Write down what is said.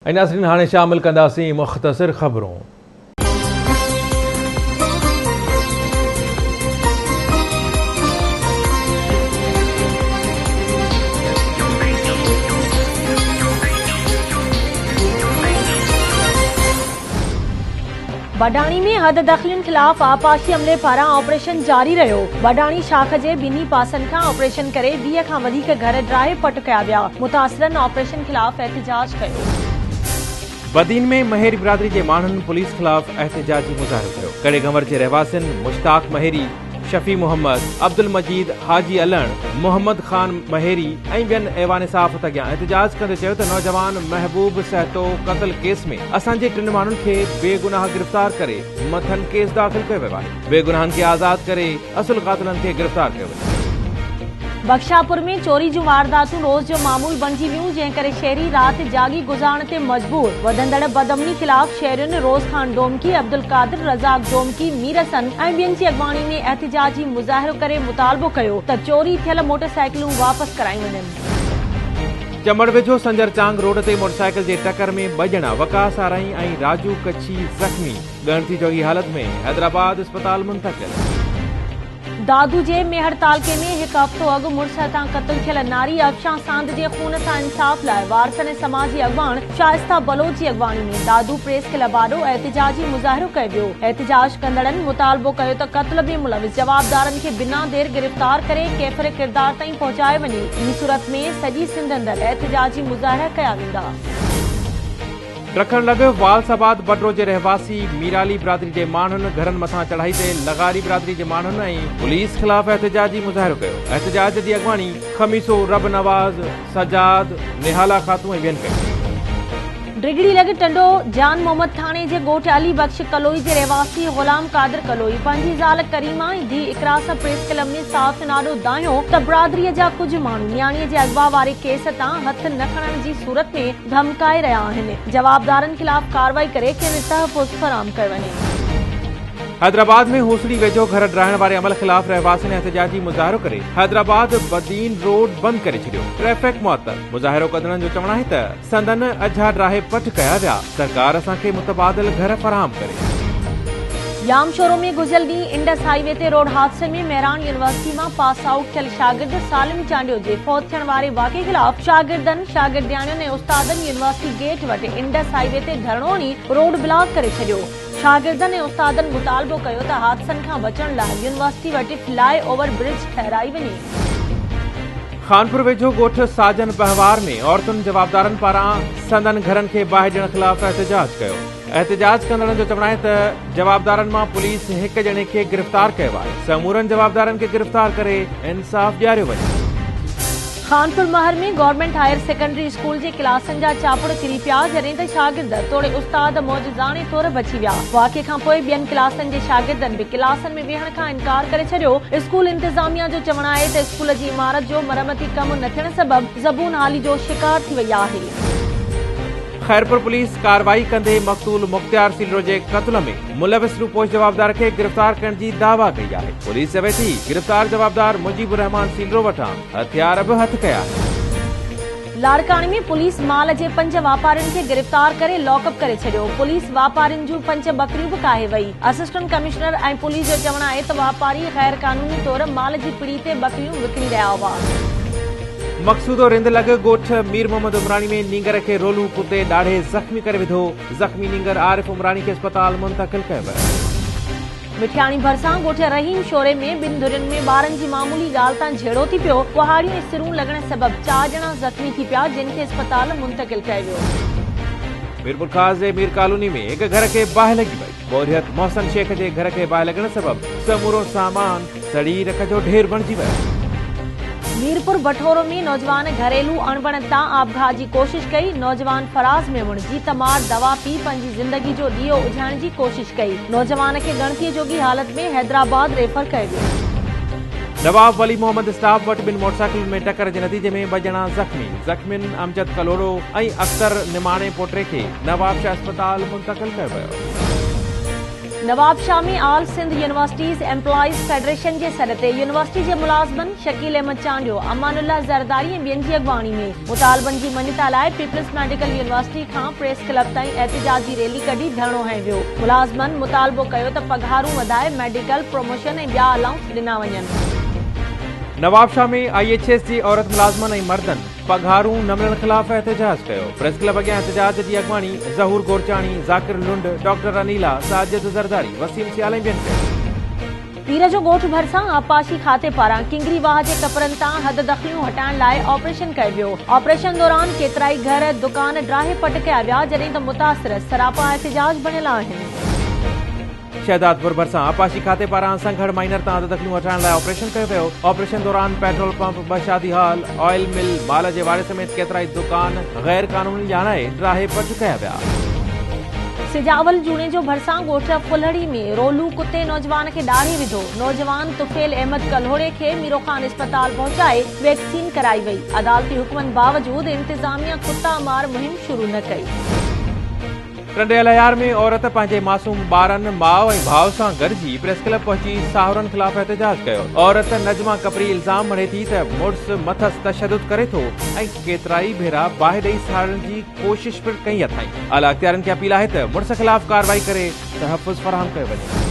नाज़रीन हाणे शामिल कंदासीं मुख़्तसिर ख़बरूं। बडाणी में हद दख़लियुनि ख़िलाफ़ आपाशी अमले पारां ऑपरेशन जारी रहियो। बडाणी शाख जे ॿिन्ही पासनि खां ऑपरेशन करे 20 खां वधीक घर ड्राहे पट कया विया। मुतासिरनि ऑपरेशन ख़िलाफ़ एहतिजाज कयो। बदीन में महेरी बिरादरी के माण्हुनि पुलिस ख़िलाफ़ एहतिजाजी मुज़ाहिरो कयो। कड़े गंवर जे रहवासियुनि मुश्ताक महेरी, शफी मोहम्मद, अब्दुल मजीद हाजी अलण, मोहम्मद खान महेरी ऐं ॿियनि ऐवान साफ़त अॻियां एहतिजाज कंदे चयो त नौजवान महबूब सहतो क़त्ल केस में असांजे 3 माण्हुनि खे बेगुनाह गिरफ़्तार करे मथनि केस दाख़िल कयो वियो आहे। बेगुनाहनि खे आज़ाद करे असुल क़ातिलनि खे गिरफ़्तार कयो वियो। बख्शापुर में चोरी जूं वारदातूं रोज़ जो मामूल बणिजी वियूं, जंहिं करे शहरी राति जागी गुज़ारण ते मजबूर। वधंदड़ बदअमनी ख़िलाफ़ शहरियुनि रोज़ खान डोमकी, अब्दुल कादिर, रज़ाक डोमकी, मीर हसन ऐं ॿियनि जी अॻवानी में एहतिजाजी मुज़ाहिरो करे मुतालबो कयो त चोरी थियल मोटरसाइकिलूं वापसि करायूं वञनि। चमड़ वेझो संजर चांग रोड ते मोटरसाइकिल जे टकर में 2 ॼणा वकास आरई ऐं राजू कच्छी ज़ख़्मी, ॻणती जोगी हालत में हैदराबाद अस्पताल मुंतक़िल। दादू जे मेहर तालके में 1 हफ़्तो अॻु मुड़िस हथां क़त्ल थियल नारी अफशां सांद जे खून सां इंसाफ़ लाइ वारसनि समाजी अॻवान शाइस्ता बलोच जी अॻवानी में दादू प्रेस क्लब आॾो एहतिजाजी मुज़ाहिरो कयो वियो। एहतिजाज कंदड़नि मुतालबो कयो त क़त्ल में मुलविस जवाबदारनि खे बिना देर गिरफ़्तार करे कैफ़िर किरदार ताईं पहुचायो वञे। इन सूरत में सॼी सिंध अंदरि एहतिजाजी मुज़ाहिरा कया वेंदा। रखण लॻ वालसाबाद बडरो जे रहवासी मीराली बिरादरी जे माण्हुनि घरनि मथां चढ़ाई ते लगारी बिरादरी जे माण्हुनि ऐं पुलिस ख़िलाफ़ एहतिजाजी मुज़ाहिरो कयो। एहतिजाज जी अॻवानी खमीसो, रब नवाज़, सजाद, निहाला खातून ऐं ॿियनि कई। डिगड़ी लॻ टंडो जान मोहम्मद थाणे जे ॻोठ अली बख्श कलोई जे रहवासी ग़ुलाम कादिर कलोई पंहिंजी ज़ाल करीमा ऐं धीउ इकरा सां प्रेस क्लब में साफ़ नाॾो दाहियो त बिरादरीअ जा कुझु माण्हू न्याणीअ जे अगवा वारे केस तां हथ न खणण जी सूरत में धमकाए रहिया आहिनि। जवाबदारनि ख़िलाफ़ कार्रवाई करे खेनि तहफ़ुज़ फराहम कयो वञे। हैदराबाद में होसड़ी वेझो घर ड्राइण वारे अमल ख़िलाफ़ रहवासियुनि एहतिजाजी मुज़ाहिरो करे हैदराबाद बदीन रोड बंदि करे छॾियो। ट्रैफिक मुअत्तल। मुज़ाहिरो कंदड़नि जो चवणु आहे त संदन अझा ड्राहे पट कया विया। सरकार असांखे मुतबादिल घर फराहम करे। याम शोरो में गुज़िरियल ॾींहुं इंडस हाईवे ते रोड हादसे में मेहरान यूनिवर्सिटी मां पास आउट थियल शागिर्द सालिम चांडियो जे फौत थियण वारे वाक़े ख़िलाफ़ शागिर्दनि, शागिर्दियाणियुनि ऐं उस्तादनि यूनिवर्सिटी गेट वटि इंडस हाईवे ते धरणो हणी रोड ब्लॉक करे छॾियो। शागिर्दनि ऐं उस्तादनि मुतालबो कयो त हादसनि खां बचण लाइ यूनिवर्सिटी वटि फ्लाई ओवर ब्रिज ठहिराई वञे। खानपुर वेझो ॻोठ साजन बहवार में औरतुनि जवाबदारनि पारां संदन घरनि खे बाहि ॾियण ख़िलाफ़ एहतिजाज कयो। एहतिजाज कंदड़नि जो चवणु आहे त जवाबदारनि मां पुलिस 1 ॼणे खे गिरफ़्तार कयो आहे। समूरनि जवाबदारनि खे गिरफ़्तार करे इंसाफ़ ॾियारियो वञे। खानपुर महर में गवर्नमेंट हायर सेकेंडरी स्कूल जे क्लासनि जा चापुड़ किरी पिया, जॾहिं त शागिर्द तोड़े उस्ताद मौजज़ाणे तौर बची विया। वाक़े खां पोइ ॿियनि क्लासनि जे शागिर्दनि बि क्लासनि में वेहण खां इनकार करे छॾियो। स्कूल इंतिज़ामिया जो चवणु आहे त स्कूल जी इमारत जो मरमती कमु न थियण सबबि ज़बून हाली जो शिकार थी वई आहे। खैरपुर पुलिस कार्रवाई कंदे मक़तूल मुख्तियार सीलरो जे क़त्ल में मुलविस रूपोश जवाबदार खे गिरफ़्तार करण जी दावा कई आहे। पुलिस चवे थी गिरफ़्तार जवाबदार मुजीबुर रहमान सीलरो वटां हथियार बि हथ कया। लाड़काणे में पुलिस माल जे 5 वापारियुनि खे गिरफ़्तार करे लॉकअप करे छॾियो। पुलिस वापारियुनि जूं 5 बकरियूं बि काहे वई। असिस्टेंट कमिश्नर ऐं पुलिस जो चवणु आहे त वापारी गैर कानूनी तौर माल जी पिड़ी ते बकरियूं विकिणी रहिया हुआ। मक़सूदो रिंद लॻ ॻोठ मीर मोहम्मद उमरानी में नींगर खे रोलू कुते ॾाढे ज़ख़्मी करे विधो। ज़ख़्मी नींगर आरिफ उमरानी खे अस्पताल मुंतक़िल कयो वियो। मिठियाणी भरिसां ॻोठ रहीम शोरे में 2 धुरियुनि में ॿारनि जी मामूली ॻाल्हि तां झेड़ो थी पियो। कुहाड़ियूं ऐं सिरूं लॻण सबबि 4 ॼणा ज़ख़्मी थी पिया, जिन खे अस्पताल मुंतक़िल कयो वियो। मीरपुर खास जे मीर कॉलोनी में 1 घर खे बाहि लॻी वई। बोरियत मोहसिन शेख जे घर खे बाहि लॻण सबबि समूरो सामान सड़ी रख जो ढेर बणिजी वियो। मीरपुर बठोरो में नौजवान घरेलू अणबण तां आपघात जी कोशिश कई। नौजवान फराज़ मेमण जी तमार दवा पी पंहिंजी ज़िंदगी जो ॾीओ उझाइण जी कोशिश कई। नौजवान खे गणतीअ जोगी हालत में हैदराबाद रेफर कयो वियो। नवाब वली मोहम्मद स्टाफ वटि 2 मोटरसाइकिल में टक्कर जे नतीजे में 2 ॼणा ज़ख़्मी। ज़ख़्मियुनि अमजद कलोड़ो ऐं अख्तर निमाणे पोटे खे नवाब शाह अस्पताल मुंतक़िल कयो वियो। नवाबशाह में all Sindh universities employees federation जे सॾ ते यूनिवर्सिटी जे मुलाज़िमनि शकील अहमद चांडियो, अमानुल्लाह ज़रदारी ऐं ॿियनि जी अॻवानी में मुतालबनि जी मञता लाइ पीपल्स मेडिकल यूनिवर्सिटी खां प्रेस क्लब ताईं एहतिजाजी रैली कढी धरणो हंयो वियो। मुलाज़िमनि मुतालबो कयो त पघारूं वधाए, मेडिकल प्रमोशन ऐं ॿिया अलाउंस ॾिना वञनि। नवाबशाह में IHS जी औरत मुलाज़िमनि ऐं मर्दनि पघारूं न मिलण ख़िलाफ़ एहतिजाज कयो। प्रेस क्लब अॻियां एहतिजाज जी अॻवानी ज़हूर गोरचाणी, ज़ाकिर लुंड, डॉक्टर अनीला, साजिद ज़रदारी, वसीम सियाल ऐं ॿियनि कयो। पीर जो ॻोठ भरिसां आपाशी खाते पारां किंगरी वाह जे कपरनि तां हद दख़लियूं हटाइण लाइ ऑपरेशन कयो वियो। ऑपरेशन दौरान केतिराई घर, दुकान ड्राहे पट कया विया, जॾहिं त मुतासिर सरापा एहतिजाज बणियल आहिनि। शहदादपुर भरिसां आपाशी खाते पारां संघड़ माइनर तां हद दख़लियूं हटाइण लाइ ऑपरेशन कयो वियो। ऑपरेशन दौरान पेट्रोल पंप, ॿ शादी हॉल, ऑयल मिल, माल जे वाड़े समेत केतिराई दुकान गैर कानूनी ॼाणाए ड्राहे पट कया विया। सिजावल जूने जो भरिसां ॻोठ फुलहड़ी में रोलू कुते नौजवान खे ॾाढ़े विधो। नौजवान तुफेल अहमद कल्होड़े खे मीरो खान अस्पताल पहुचाए वैक्सीन कराई वई। अदालती हुक्मनि बावजूदि इंतजामिया कुत्ता मार मुहिम शुरू न कई। टंडे अलयार में औरत पंहिंजे मासूम ॿारनि, माउ ऐं भाउ सां गॾिजी प्रेस क्लब पहुची साहुरनि ख़िलाफ़ एहतिजाज कयो। औरत नजमा कपरी इल्ज़ाम हणे थी त मुड़ुस मथस तशदुद करे थो ऐं केतिराई भेरा बाहि ॾेई साड़ण जी कोशिश पिणु कई अथई। आला अख़्तियारनि खे अपील आहे त मुड़ुस ख़िलाफ़ कार्रवाई करे तहफ़ुज़ फ़राहम कयो वञे।